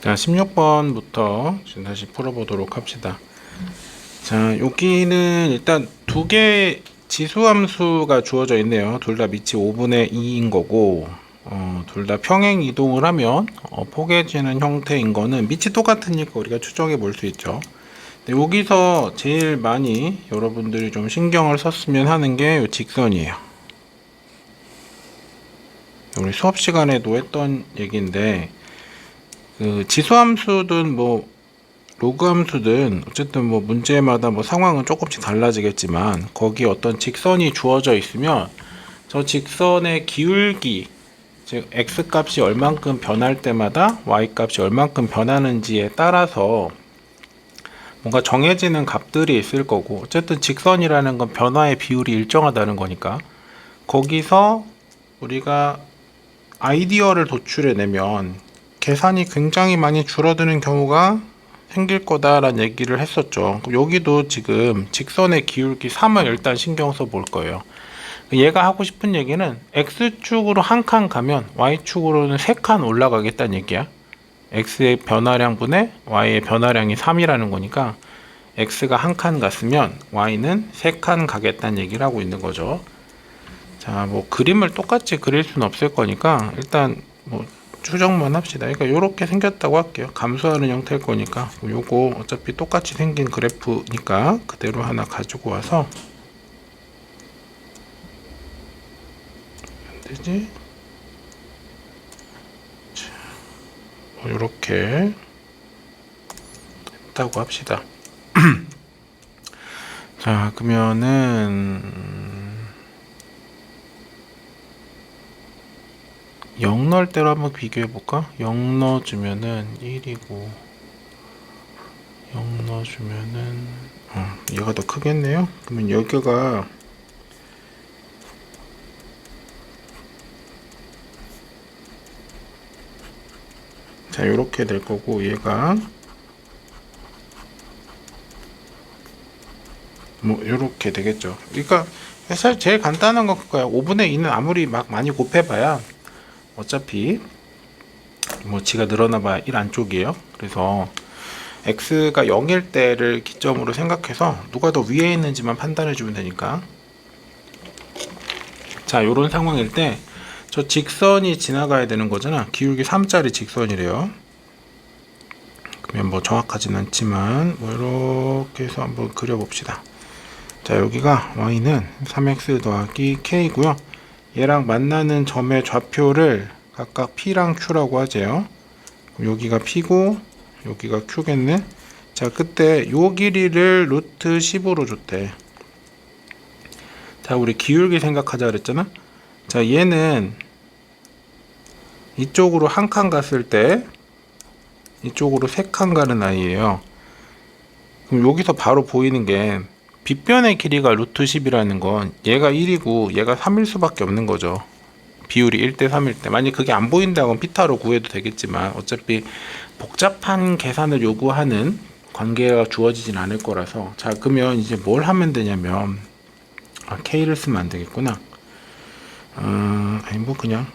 자, 16번부터 지금 다시 풀어보도록 합시다. 자, 여기는 일단 두 개의 지수함수가 주어져 있네요. 둘 다 밑이 5분의 2인 거고, 둘 다 평행 이동을 하면 포개지는 형태인 거는 밑이 똑같으니까 우리가 추정해 볼 수 있죠. 근데 여기서 제일 많이 여러분들이 좀 신경을 썼으면 하는 게 이 직선이에요. 우리 수업 시간에도 했던 얘기인데, 그 지수함수든 뭐 로그 함수든 어쨌든 뭐 문제마다 뭐 상황은 조금씩 달라지겠지만 거기에 어떤 직선이 주어져 있으면 저 직선의 기울기, 즉 x 값이 얼만큼 변할 때마다 y 값이 얼만큼 변하는지에 따라서 뭔가 정해지는 값들이 있을 거고, 어쨌든 직선이라는 건 변화의 비율이 일정하다는 거니까 거기서 우리가 아이디어를 도출해내면 계산이 굉장히 많이 줄어드는 경우가 생길 거다라는 얘기를 했었죠. 여기도 지금 직선의 기울기 3을 일단 신경 써 볼 거예요. 얘가 하고 싶은 얘기는 x축으로 한 칸 가면 y축으로는 3칸 올라가겠다는 얘기야. x의 변화량분의 y의 변화량이 3이라는 거니까 x가 한 칸 갔으면 y는 3칸 가겠다는 얘기를 하고 있는 거죠. 자, 뭐 그림을 똑같이 그릴 수는 없을 거니까 일단 뭐 추정만 합시다. 그러니까 이렇게 생겼다고 할게요. 감소하는 형태일 거니까 요거 어차피 똑같이 생긴 그래프니까 그대로 하나 가지고 와서 안 되지? 뭐 요렇게 했다고 합시다. 자, 그러면은 0 넣을 때로 한번 비교해 볼까? 0 넣어주면은 1이고 0 넣어주면은 얘가 더 크겠네요. 그러면 여기가 자 요렇게 될 거고, 얘가 뭐 요렇게 되겠죠. 그러니까 사실 제일 간단한 건 그거야. 5분의 2는 아무리 막 많이 곱해봐야 어차피 뭐 지가 늘어나봐야 1 안쪽이에요. 그래서 x가 0일 때를 기점으로 생각해서 누가 더 위에 있는지만 판단해 주면 되니까. 자, 요런 상황일 때 저 직선이 지나가야 되는 거잖아. 기울기 3짜리 직선이래요. 그러면 뭐 정확하진 않지만 뭐 이렇게 해서 한번 그려봅시다. 자, 여기가 y는 3x 더하기 k고요. 얘랑 만나는 점의 좌표를 각각 p랑 q라고 하죠. 여기가 p고 여기가 q겠네. 자, 그때 요 길이를 루트 10으로 줬대. 자, 우리 기울기 생각하자 그랬잖아. 자, 얘는 이쪽으로 한 칸 갔을 때 이쪽으로 3칸 가는 아이예요. 그럼 여기서 바로 보이는 게 빗변의 길이가 루트 10이라는 건 얘가 1이고 얘가 3일 수밖에 없는 거죠. 비율이 1대 3일 때. 만약 그게 안 보인다면 피타로 구해도 되겠지만 어차피 복잡한 계산을 요구하는 관계가 주어지진 않을 거라서. 자, 그러면 이제 뭘 하면 되냐면 K를 쓰면 안 되겠구나. 아니 뭐 그냥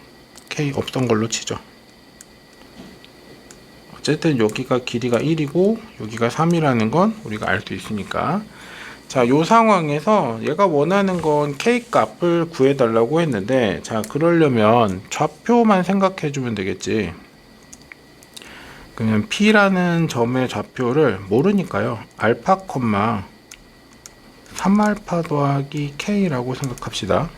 K 없던 걸로 치죠. 어쨌든 여기가 길이가 1이고 여기가 3이라는 건 우리가 알 수 있으니까. 자, 요 상황에서 얘가 원하는 건 K 값을 구해달라고 했는데, 자, 그러려면 좌표만 생각해 주면 되겠지. 그러면 P라는 점의 좌표를 모르니까요. 알파, 3알파 더하기 K라고 생각합시다.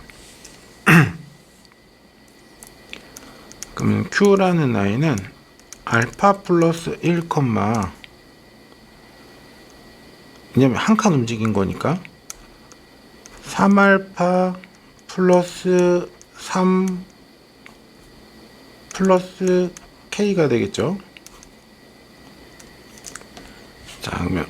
그러면 Q라는 아이는 알파 플러스 1, 왜냐면 한 칸 움직인 거니까 3알파 플러스 3 플러스 K가 되겠죠. 자, 그러면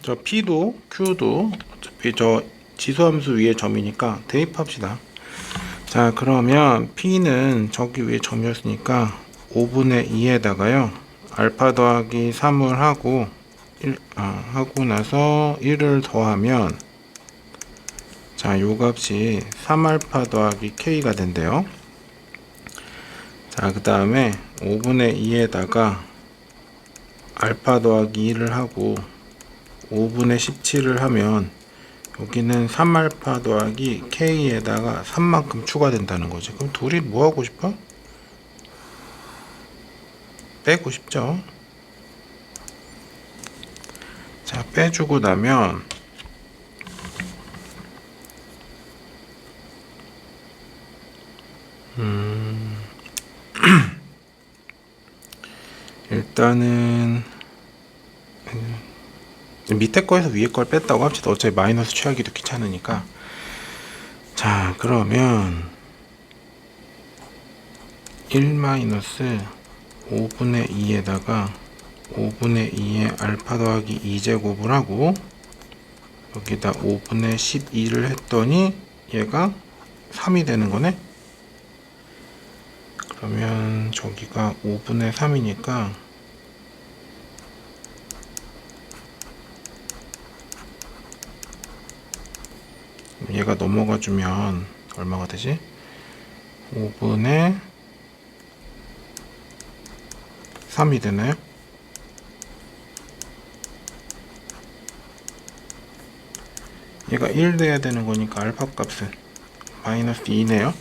저 P도 Q도 어차피 저 지수함수 위에 점이니까 대입합시다. 자, 그러면 P는 저기 위에 점이었으니까 5분의 2에다가요 알파 더하기 3을 하고 하고 나서 1을 더하면, 자, 요 값이 3알파 더하기 K가 된대요. 자, 그 다음에 5분의 2에다가 알파 더하기 2를 하고 5분의 17을 하면 여기는 3알파 더하기 k에다가 3만큼 추가된다는 거지. 그럼 둘이 뭐 하고 싶어? 빼고 싶죠. 자, 빼주고 나면 일단은 밑에 거에서 위에 걸 뺐다고 합시다. 어차피 마이너스 취하기도 귀찮으니까. 자, 그러면 1 마이너스 5분의 2에다가 5분의 2에 알파 더하기 2제곱을 하고 여기다 5분의 12를 했더니 얘가 3이 되는 거네. 그러면 저기가 5분의 3이니까 얘가 넘어가 주면 얼마가 되지? 5분의 3이 되나요? 얘가 1 돼야 되는 거니까 알파 값은 마이너스 2네요.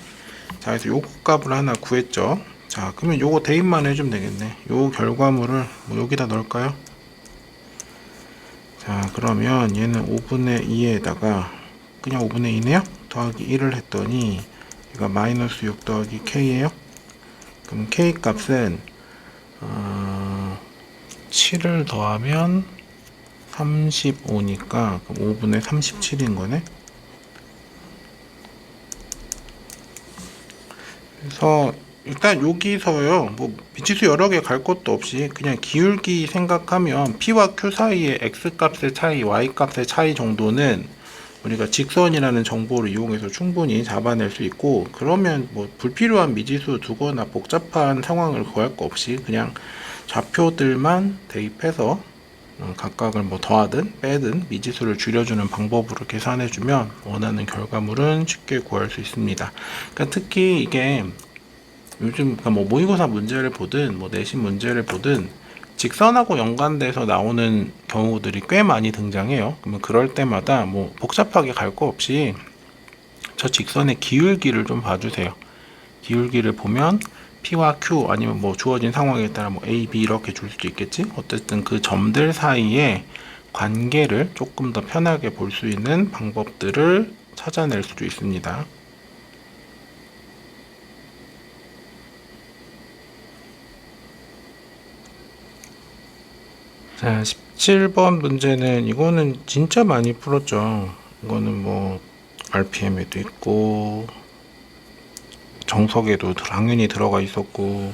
자, 그래서 요거 값을 하나 구했죠. 자, 그러면 요거 대입만 해주면 되겠네. 요 결과물을 뭐 여기다 넣을까요? 자, 그러면 얘는 5분의 2에다가 그냥 5분의 2네요. 더하기 1을 했더니 얘가 마이너스 6 더하기 k예요. 그럼 k 값은 7을 더하면 35니까 5분의 37인 거네. 그래서 일단 여기서요, 뭐 미치수 여러 개 갈 것도 없이 그냥 기울기 생각하면 P와 Q 사이의 X 값의 차이, Y 값의 차이 정도는 우리가 직선이라는 정보를 이용해서 충분히 잡아낼 수 있고, 그러면 뭐 불필요한 미지수 두거나 복잡한 상황을 구할 거 없이 그냥 좌표들만 대입해서 각각을 뭐 더하든 빼든 미지수를 줄여주는 방법으로 계산해주면 원하는 결과물은 쉽게 구할 수 있습니다. 그러니까 특히 이게 요즘 그러니까 뭐 모의고사 문제를 보든 뭐 내신 문제를 보든 직선하고 연관돼서 나오는 경우들이 꽤 많이 등장해요. 그러면 그럴 때마다 뭐 복잡하게 갈 거 없이 저 직선의 기울기를 좀 봐주세요. 기울기를 보면 P와 Q 아니면 뭐 주어진 상황에 따라 뭐 A, B 이렇게 줄 수도 있겠지. 어쨌든 그 점들 사이에 관계를 조금 더 편하게 볼 수 있는 방법들을 찾아낼 수도 있습니다. 자, 17번 문제는 이거는 진짜 많이 풀었죠. 이거는 뭐 RPM에도 있고 정석에도 당연히 들어가 있었고.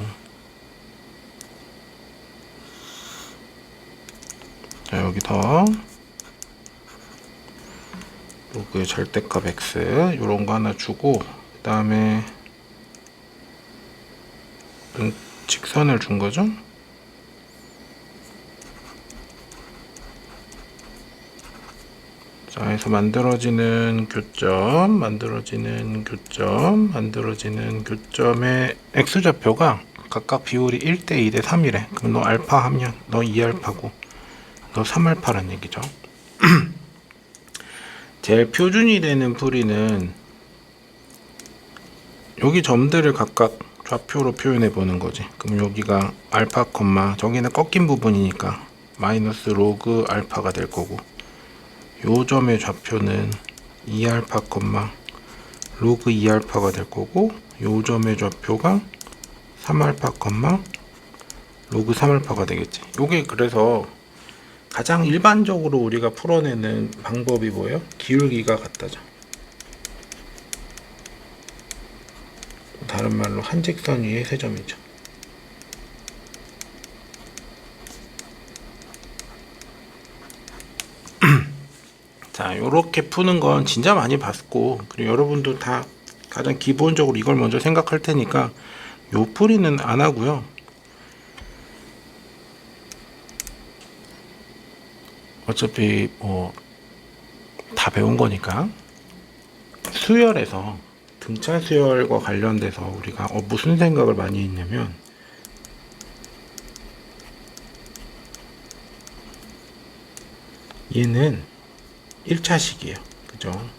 자, 여기서 로그의 절대값 x 요런 거 하나 주고, 그 다음에 직선을 준 거죠. 자, 해서 만들어지는 교점의 x좌표가 각각 비율이 1대 2대 3이래. 그럼 너 알파 하면 너 2알파고 너 3알파란 얘기죠. 제일 표준이 되는 풀이는 여기 점들을 각각 좌표로 표현해 보는 거지. 그럼 여기가 알파 콤마, 저기는 꺾인 부분이니까 마이너스 로그 알파가 될 거고, 요 점의 좌표는 2알파 콤마 로그 2알파가 될 거고, 요 점의 좌표가 3알파 콤마 로그 3알파가 되겠지. 요게 그래서 가장 일반적으로 우리가 풀어내는 방법이 뭐예요? 기울기가 같다죠. 다른 말로 한 직선 위에 세 점이죠. 자, 요렇게 푸는 건 진짜 많이 봤고, 그리고 여러분도 다 가장 기본적으로 이걸 먼저 생각할 테니까 요 풀이는 안 하고요. 어차피 뭐 다 배운 거니까 수열에서 등차 수열과 관련돼서 우리가 무슨 생각을 많이 했냐면, 얘는 1차식이에요. 그죠?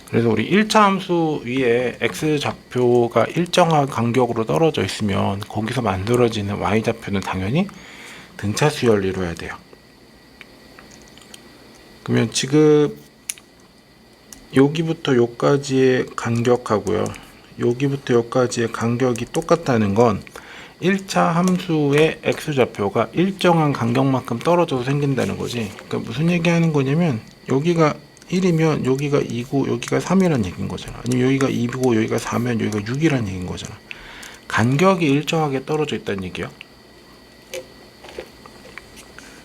그래서 우리 1차 함수 위에 x좌표가 일정한 간격으로 떨어져 있으면 거기서 만들어지는 y좌표는 당연히 등차 수열을 이루어야 돼요. 그러면 지금 여기부터 여기까지의 간격하고요, 여기부터 여기까지의 간격이 똑같다는 건 1차 함수의 x좌표가 일정한 간격만큼 떨어져서 생긴다는 거지. 그러니까 무슨 얘기 하는 거냐면, 여기가 1이면 여기가 2고 여기가 3이란 얘기인 거잖아. 아니면 여기가 2고 여기가 4면 여기가 6이란 얘기인 거잖아. 간격이 일정하게 떨어져 있다는 얘기야.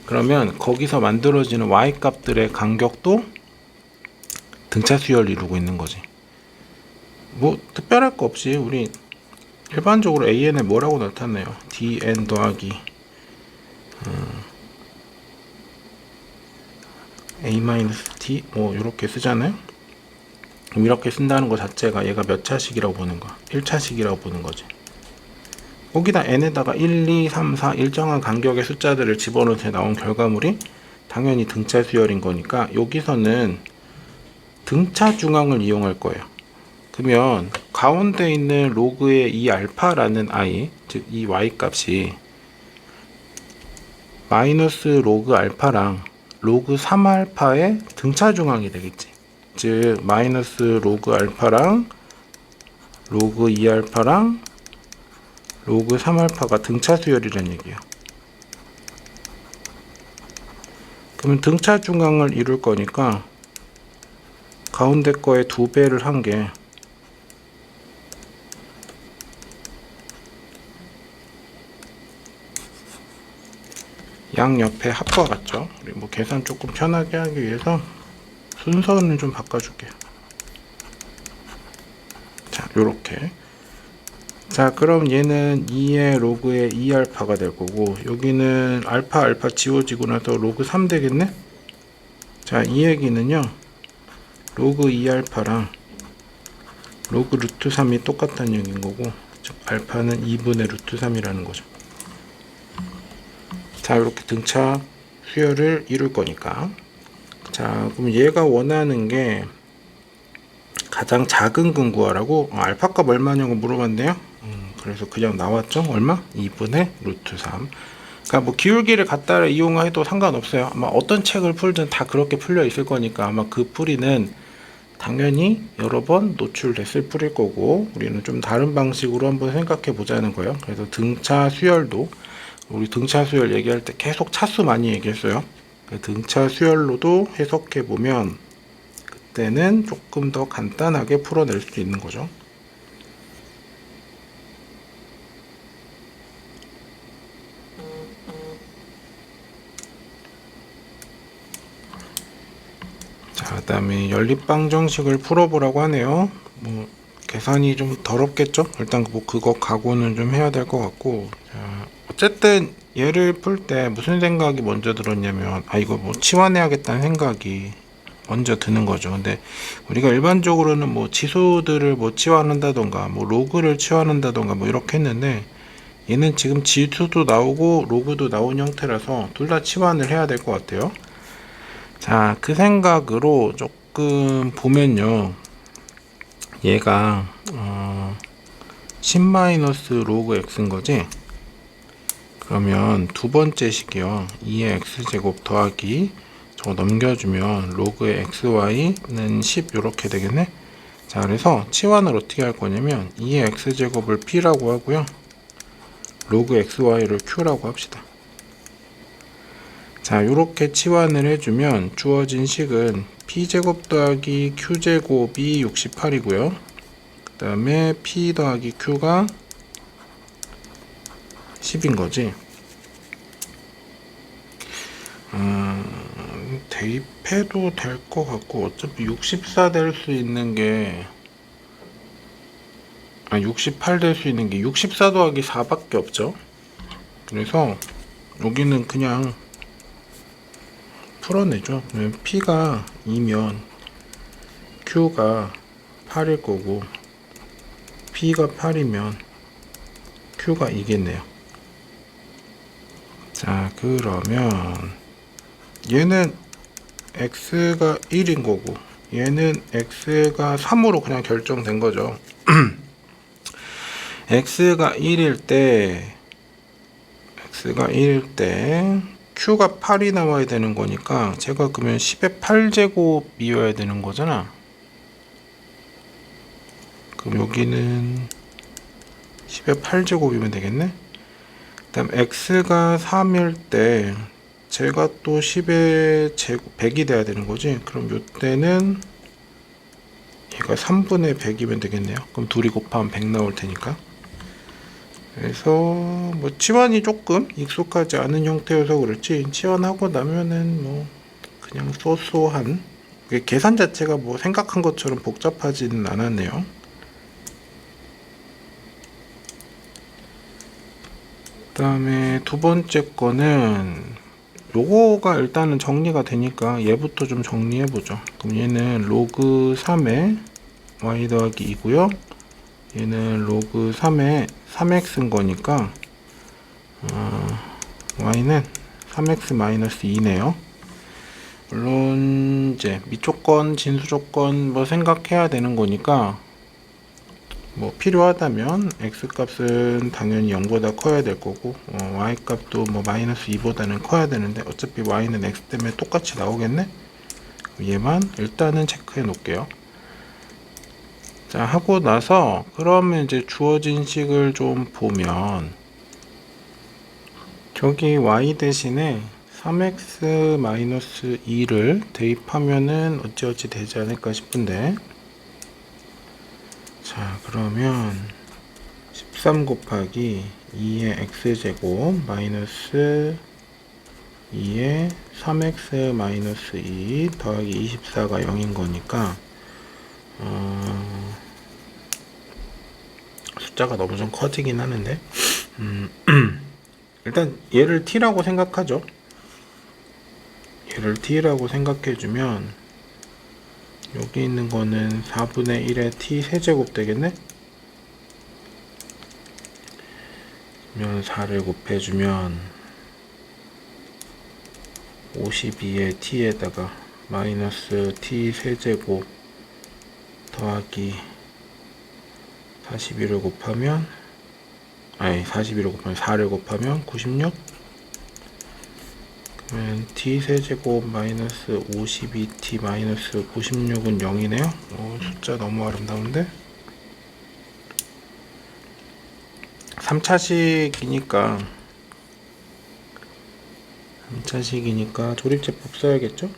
그러면 거기서 만들어지는 y값들의 간격도 등차 수열을 이루고 있는 거지. 뭐 특별할 거 없이 우리 일반적으로 an에 뭐라고 나타내요? dn 더하기 a-t 뭐 이렇게 쓰잖아요. 그럼 이렇게 쓴다는 것 자체가 얘가 몇 차식이라고 보는 거야? 1차식이라고 보는 거지. 거기다 n에다가 1, 2, 3, 4 일정한 간격의 숫자들을 집어넣어서 나온 결과물이 당연히 등차 수열인 거니까 여기서는 등차 중앙을 이용할 거예요. 그러면 가운데 있는 로그의 이 알파라는 i, 즉 이 y 값이 마이너스 로그 알파랑 로그 3알파의 등차 중앙이 되겠지. 즉 마이너스 로그 알파랑 로그 2알파랑 로그 3알파가 등차 수열이라는 얘기예요. 그러면 등차 중앙을 이룰 거니까 가운데 거에 2배를 한 게 양옆에 합과 같죠? 우리 뭐 계산 조금 편하게 하기 위해서 순서는 좀 바꿔줄게요. 자, 요렇게. 자, 그럼 얘는 2의 로그의 2알파가 될 거고, 여기는 알파 지워지고 나서 로그 3 되겠네? 자, 이 얘기는요, 로그 2알파랑 로그 루트 3이 똑같다는 얘기인 거고, 즉 알파는 2분의 루트 3이라는 거죠. 자, 이렇게 등차 수열을 이룰 거니까. 자, 그럼 얘가 원하는 게 가장 작은 근 구하라고. 알파 값 얼마냐고 물어봤네요. 그래서 그냥 나왔죠. 얼마? 2분의 루트 3. 그러니까 뭐 기울기를 갖다 이용해도 상관없어요. 아마 어떤 책을 풀든 다 그렇게 풀려 있을 거니까 아마 그 풀이는 당연히 여러 번 노출됐을 풀일 거고, 우리는 좀 다른 방식으로 한번 생각해 보자는 거예요. 그래서 등차 수열도, 우리 등차 수열 얘기할 때 계속 차수 많이 얘기했어요. 등차 수열로도 해석해 보면 그때는 조금 더 간단하게 풀어낼 수 있는 거죠. 자, 그다음에 연립방 정식을 풀어보라고 하네요. 뭐 계산이 좀 더럽겠죠? 일단 뭐 그거 각오는 좀 해야 될 것 같고. 자, 어쨌든 얘를 풀 때 무슨 생각이 먼저 들었냐면, 이거 뭐 치환해야겠다는 생각이 먼저 드는 거죠. 근데 우리가 일반적으로는 뭐 지수들을 뭐 치환한다던가 뭐 로그를 치환한다던가 뭐 이렇게 했는데, 얘는 지금 지수도 나오고 로그도 나온 형태라서 둘 다 치환을 해야 될 것 같아요. 자, 그 생각으로 조금 보면요, 얘가 10 로그 x인 거지. 그러면 두 번째 식이요, 2의 x제곱 더하기 저거 넘겨주면 로그의 xy는 10 이렇게 되겠네. 자, 그래서 치환을 어떻게 할 거냐면 2의 x제곱을 p라고 하고요, 로그 xy를 q라고 합시다. 자, 이렇게 치환을 해주면 주어진 식은 p제곱 더하기 q제곱이 68이고요 그 다음에 p 더하기 q가 10인 거지. 대입해도 될 것 같고, 어차피 64 될 수 있는 게 68 될 수 있는 게 64 더하기 4밖에 없죠. 그래서 여기는 그냥 풀어내죠. p가 2면 q가 8일 거고, p가 8이면 q가 2겠네요. 자, 그러면 얘는 x가 1인 거고 얘는 x가 3으로 그냥 결정된 거죠. x가 1일 때 q가 8이 나와야 되는 거니까 제가 그러면 10의 8제곱이어야 되는 거잖아. 그럼 여기는 10의 8제곱이면 되겠네. 그 다음 x가 3일 때 제가 또 10의 제곱 100이 돼야 되는 거지. 그럼 요때는 얘가 3분의 100이면 되겠네요. 그럼 둘이 곱하면 100 나올 테니까. 그래서 뭐 치환이 조금 익숙하지 않은 형태여서 그렇지, 치환하고 나면은 뭐 그냥 소소한, 계산 자체가 뭐 생각한 것처럼 복잡하지는 않았네요. 그 다음에 두 번째 거는 요거가 일단은 정리가 되니까 얘부터 좀 정리해 보죠. 그럼 얘는 로그 3의 y 더하기 2고요. 얘는 로그 3의 3x인 거니까 y는 3x 마이너스 2네요. 물론 이제 미조건, 진수조건 뭐 생각해야 되는 거니까 뭐 필요하다면 x 값은 당연히 0보다 커야 될 거고, y 값도 뭐 마이너스 2보다는 커야 되는데 어차피 y는 x 때문에 똑같이 나오겠네. 얘만 일단은 체크해 놓을게요. 자, 하고 나서 그러면 이제 주어진 식을 좀 보면 저기 y 대신에 3x-2를 대입하면은 어찌어찌 되지 않을까 싶은데, 자, 그러면 13 곱하기 2의 x제곱 마이너스 2의 3x-2 더하기 24가 0인 거니까 숫자가 너무 좀 커지긴 하는데 일단 얘를 t라고 생각하죠. 얘를 t라고 생각해주면 여기 있는 거는 4분의 1의 t 세제곱 되겠네? 그러면 4를 곱해주면 52의 t에다가 마이너스 t 세제곱 더하기 41을 곱하면, 아니 41을 곱하면 4를 곱하면 96. 그러면 t 세제곱 마이너스 52t 마이너스 96은 0이네요. 숫자 너무 아름다운데? 3차식이니까 조립제법 써야겠죠?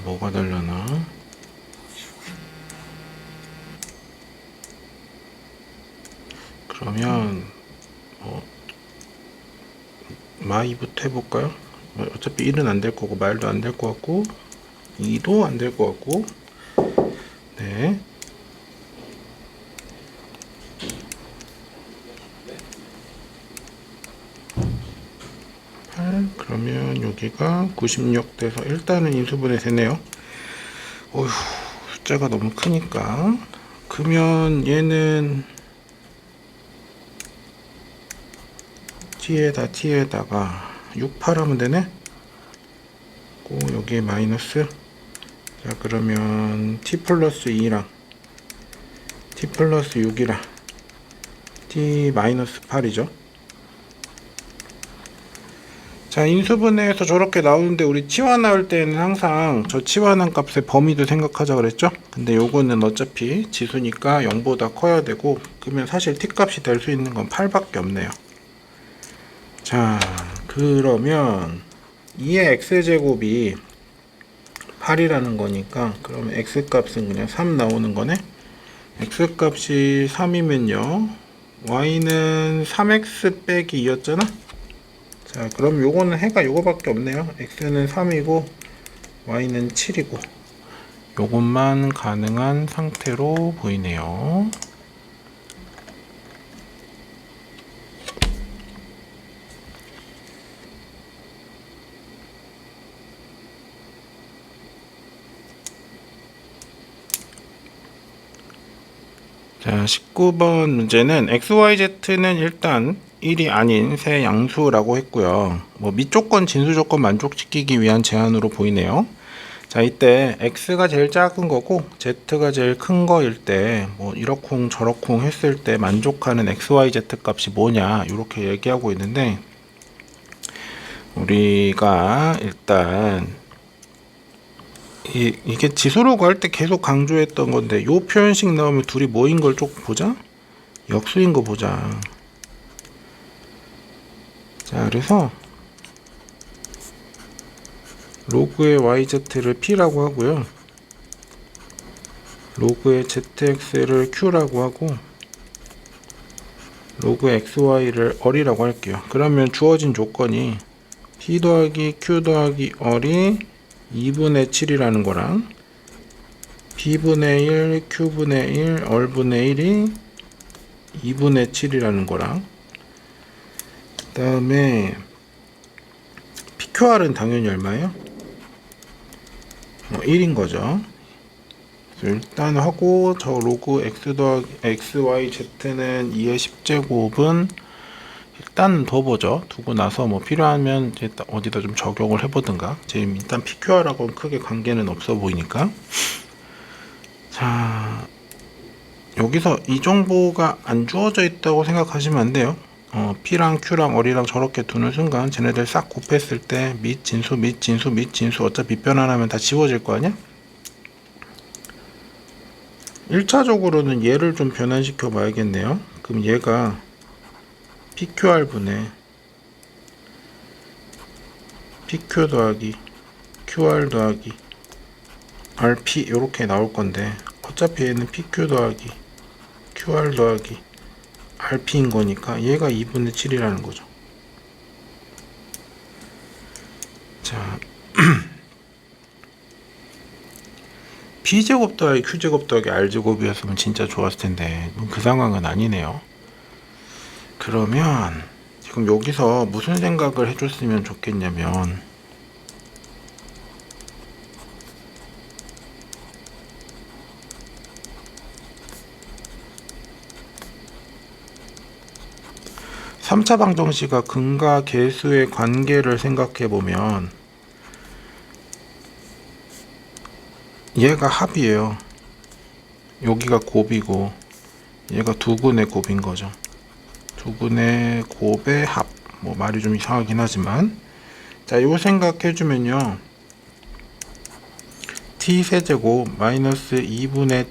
뭐가 달라나? 그러면 마이부터 해볼까요? 어차피 1은 안 될 거고 말도 안 될 것 같고 2도 안 될 것 같고. 네. 그러면 여기가 96 돼서 일단은 인수분해 되네요. 어휴, 숫자가 너무 크니까. 그러면 얘는 t에다가 68 하면 되네. 여기에 마이너스. 자, 그러면 t 플러스 2랑 t 플러스 6이랑 t 마이너스 8이죠. 자, 인수분해에서 저렇게 나오는데 우리 치환 나올 때는 항상 저 치환한 값의 범위도 생각하자 그랬죠. 근데 요거는 어차피 지수니까 0보다 커야 되고, 그러면 사실 t 값이 될 수 있는 건 8밖에 없네요. 자, 그러면 2의 x제곱이 8이라는 거니까 그러면 x 값은 그냥 3 나오는 거네. x 값이 3이면요 y는 3x 빼기 2였잖아. 자, 그럼 요거는 해가 요거밖에 없네요. x는 3이고 y는 7이고 요것만 가능한 상태로 보이네요. 자, 자, 19번 문제는 XYZ는 일단 1이 아닌 새 양수라고 했고요. 뭐 밑조건, 진수조건 만족시키기 위한 제안으로 보이네요. 자, 이때 X가 제일 작은 거고 Z가 제일 큰 거일 때 뭐 이러쿵 저러쿵 했을 때 만족하는 XYZ 값이 뭐냐 이렇게 얘기하고 있는데, 우리가 일단 이게 지수로 갈 때 계속 강조했던 건데 요 표현식 나오면 둘이 뭐인 걸 조금 보자. 역수인 거 보자. 자, 그래서 로그의 yz를 p라고 하고요, 로그의 zx를 q라고 하고, 로그의 xy를 얼이라고 할게요. 그러면 주어진 조건이 p 더하기 q 더하기 얼이 2분의 7이라는 거랑 p분의 1, q분의 1, 얼분의 1이 2분의 7이라는 거랑, 그 다음에 pqr은 당연히 얼마예요? 1인 거죠. 일단 하고, 저 로그 x 더하기 xyz는 2의 10제곱은 일단 더 보죠. 두고 나서 뭐 필요하면 이제 어디다 좀 적용을 해보든가. 지금 일단 pqr하고는 크게 관계는 없어 보이니까. 자, 여기서 이 정보가 안 주어져 있다고 생각하시면 안 돼요. p랑 q랑 얼이랑 저렇게 두는 순간 쟤네들 싹 곱했을 때 밑 진수 밑 진수 밑 진수 어차피 변환하면 다 지워질 거 아니야? 1차적으로는 얘를 좀 변환시켜 봐야겠네요. 그럼 얘가 PQR분의 PQ 더하기 QR 더하기 RP 이렇게 나올 건데, 어차피 얘는 PQ 더하기 QR 더하기 RP인 거니까 얘가 2분의 7이라는 거죠. 자, P제곱 더하기 Q제곱 더하기 R제곱이었으면 진짜 좋았을 텐데 그 상황은 아니네요. 그러면 지금 여기서 무슨 생각을 해줬으면 좋겠냐면, (3차) 방정식과 근과 계수의 관계를 생각해 보면 얘가 합이에요. 여기가 곱이고 얘가 두근의 곱인 거죠. 두근의 곱의 합. 뭐 말이 좀 이상하긴 하지만, 자, 요 생각해 주면요, t 세제곱 마이너스 2분의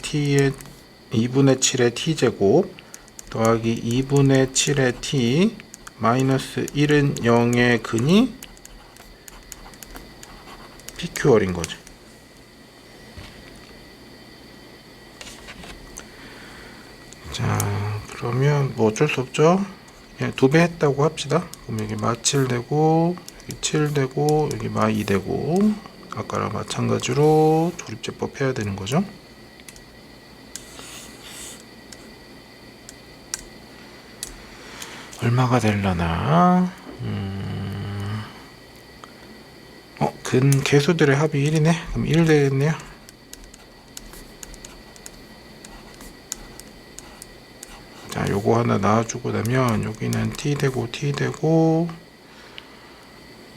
7의 t제곱 더하기 2분의 7의 t 마이너스 1은 0의 근이 pqr인 거죠. 자, 그러면 뭐 어쩔 수 없죠. 그냥 2배 했다고 합시다. 그럼 여기 마 7되고 여기 7되고 여기 마 2되고 아까랑 마찬가지로 조립제법 해야 되는 거죠. 얼마가 되려나? 근 개수들의 합이 1이네. 그럼 1 되겠네요. 자, 요거 하나 놔주고 나면 여기는 t 되고 t 되고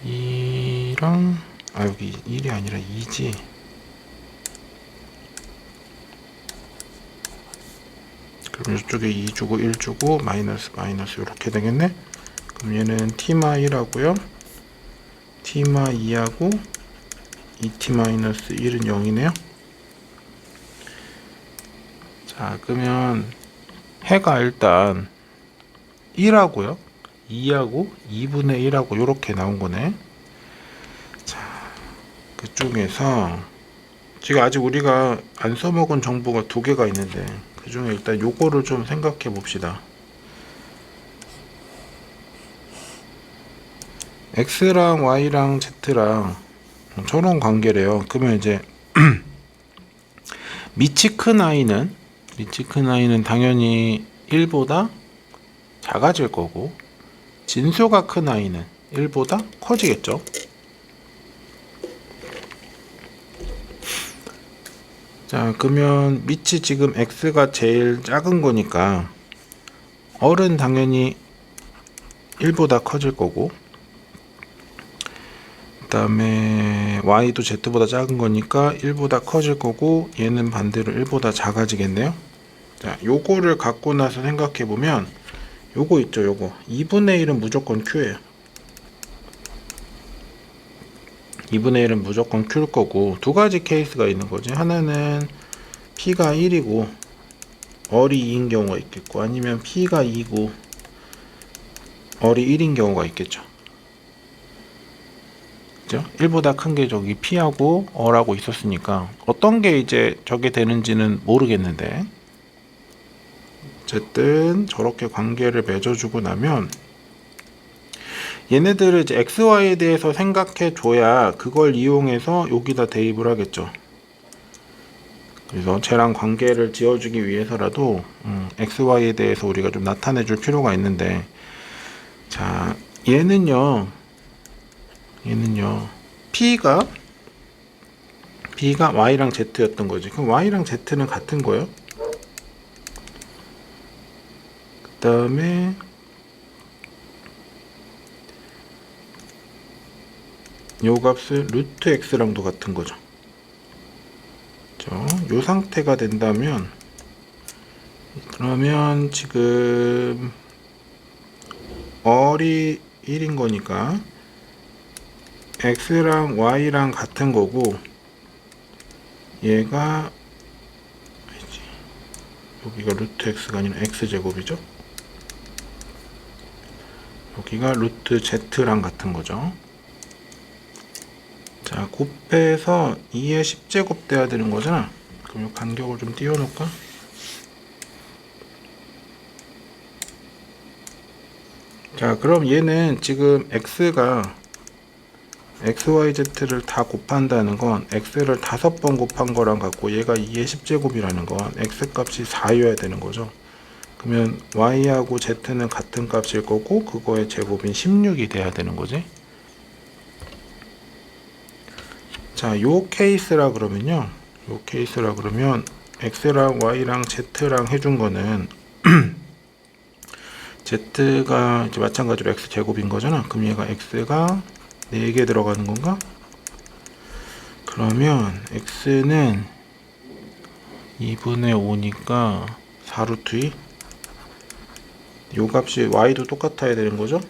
2랑 여기 1이 아니라 2지. 그럼 이쪽에 2 주고 1 주고 마이너스 마이너스 이렇게 되겠네. 그럼 얘는 t마 1하고요, t마 2하고 2t 마이너스 1은 0이네요. 자, 그러면 해가 일단 1하고요 2하고 2분의 1하고 이렇게 나온 거네. 자, 그쪽에서 지금 아직 우리가 안 써먹은 정보가 2개가 있는데 그 중에 일단 요거를 좀 생각해 봅시다. x랑 y랑 z랑 저런 관계래요. 그러면 이제 밑이 큰 i는 당연히 1보다 작아질 거고, 진수가 큰 i는 1보다 커지겠죠. 자, 그러면 밑이 지금 x가 제일 작은 거니까 R은 당연히 1보다 커질 거고, 그 다음에 y도 z보다 작은 거니까 1보다 커질 거고, 얘는 반대로 1보다 작아지겠네요. 자, 요거를 갖고 나서 생각해 보면 요거 있죠, 요거 2분의 1은 무조건 q예요. 2분의 1은 무조건 q일 거고, 두 가지 케이스가 있는 거지. 하나는 p가 1이고 R이 2인 경우가 있겠고, 아니면 p가 2고 R이 1인 경우가 있겠죠. 그죠? 1보다 큰 게 저기 p하고 R하고 있었으니까 어떤 게 이제 저게 되는지는 모르겠는데, 어쨌든 저렇게 관계를 맺어주고 나면 얘네들을 이제 XY에 대해서 생각해 줘야 그걸 이용해서 여기다 대입을 하겠죠. 그래서 쟤랑 관계를 지어주기 위해서라도 XY에 대해서 우리가 좀 나타내 줄 필요가 있는데, 자, 얘는요 P가 Y랑 Z였던 거지. 그럼 Y랑 Z는 같은 거예요. 그 다음에 요 값은 루트 x랑도 같은 거죠. 요 상태가 된다면, 그러면 지금 R이 1인 거니까 x랑 y랑 같은 거고, 얘가 여기가 루트 x가 아니라 x제곱이죠. 여기가 루트 z랑 같은 거죠. 자, 곱해서 2의 10제곱 돼야 되는 거잖아. 그럼 이 간격을 좀 띄워놓을까? 자, 그럼 얘는 지금 x가 xyz를 다 곱한다는 건 x를 5번 곱한 거랑 같고, 얘가 2의 10제곱이라는 건 x 값이 4여야 되는 거죠. 그러면 y하고 z는 같은 값일 거고, 그거의 제곱인 16이 돼야 되는 거지. 자, 요 케이스라 그러면 x랑 y랑 z랑 해준 거는 z가 이제 마찬가지로 x 제곱인 거잖아. 그럼 얘가 x가 4개 들어가는 건가? 그러면 x는 2분의 5니까 4루트 2. 요 값이 y도 똑같아야 되는 거죠.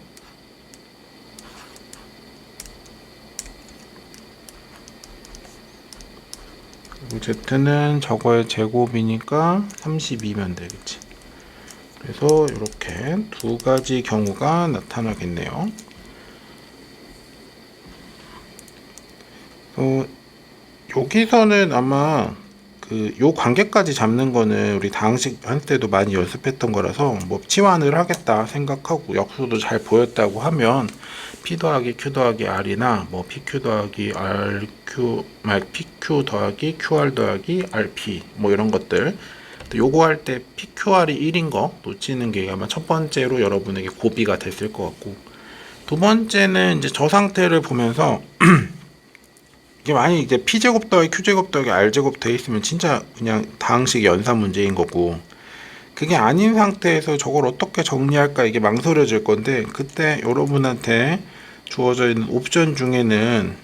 z는 저거의 제곱이니까 32면 되겠지. 그래서 이렇게 두 가지 경우가 나타나겠네요. 여기서는 아마 요 관계까지 잡는 거는 우리 다항식 할 때도 많이 연습했던 거라서 뭐 치환을 하겠다 생각하고 역수도 잘 보였다고 하면 P 더하기 Q 더하기 R이나 뭐 PQ 더하기 RQ, PQ 더하기 QR 더하기 RP 뭐 이런 것들, 요거 할 때 PQR이 1인 거 놓치는 게 아마 첫 번째로 여러분에게 고비가 됐을 것 같고, 두 번째는 이제 저 상태를 보면서 이게 만약 이제 P제곱 더하기 Q제곱 더하기 R제곱 돼 있으면 진짜 그냥 다항식 연산 문제인 거고, 그게 아닌 상태에서 저걸 어떻게 정리할까 이게 망설여질 건데, 그때 여러분한테 주어져 있는 옵션 중에는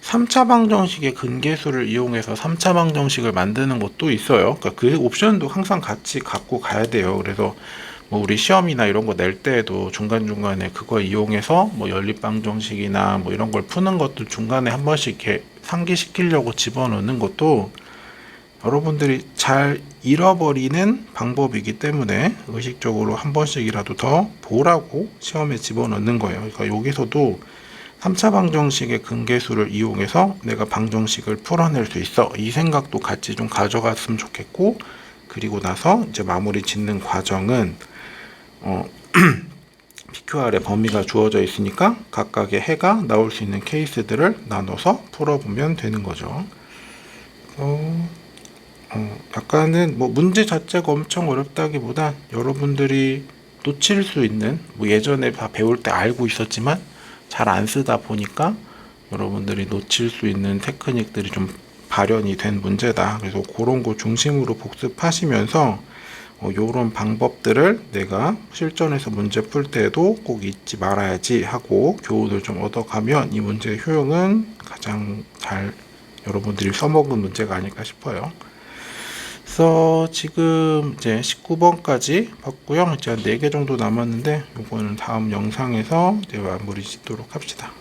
3차 방정식의 근계수를 이용해서 3차 방정식을 만드는 것도 있어요. 그러니까 그 옵션도 항상 같이 갖고 가야 돼요. 그래서 뭐 우리 시험이나 이런 거 낼 때에도 중간중간에 그거 이용해서 뭐 연립방정식이나 뭐 이런 걸 푸는 것도 중간에 한 번씩 이렇게 상기시키려고 집어넣는 것도 여러분들이 잘 잃어버리는 방법이기 때문에 의식적으로 한 번씩이라도 더 보라고 시험에 집어넣는 거예요. 그러니까 여기서도 3차 방정식의 근계수를 이용해서 내가 방정식을 풀어낼 수 있어, 이 생각도 같이 좀 가져갔으면 좋겠고, 그리고 나서 이제 마무리 짓는 과정은 PQR의 범위가 주어져 있으니까 각각의 해가 나올 수 있는 케이스들을 나눠서 풀어보면 되는 거죠. 약간은 뭐 문제 자체가 엄청 어렵다기보다 여러분들이 놓칠 수 있는, 뭐 예전에 다 배울 때 알고 있었지만 잘 안 쓰다 보니까 여러분들이 놓칠 수 있는 테크닉들이 좀 발현이 된 문제다. 그래서 그런 거 중심으로 복습하시면서 요런 방법들을 내가 실전에서 문제 풀 때도 꼭 잊지 말아야지 하고 교훈을 좀 얻어가면 이 문제의 효용은 가장 잘 여러분들이 써먹은 문제가 아닐까 싶어요. 그래서 지금 이제 19번까지 봤고요. 이제 한 4개 정도 남았는데 요거는 다음 영상에서 이제 마무리 짓도록 합시다.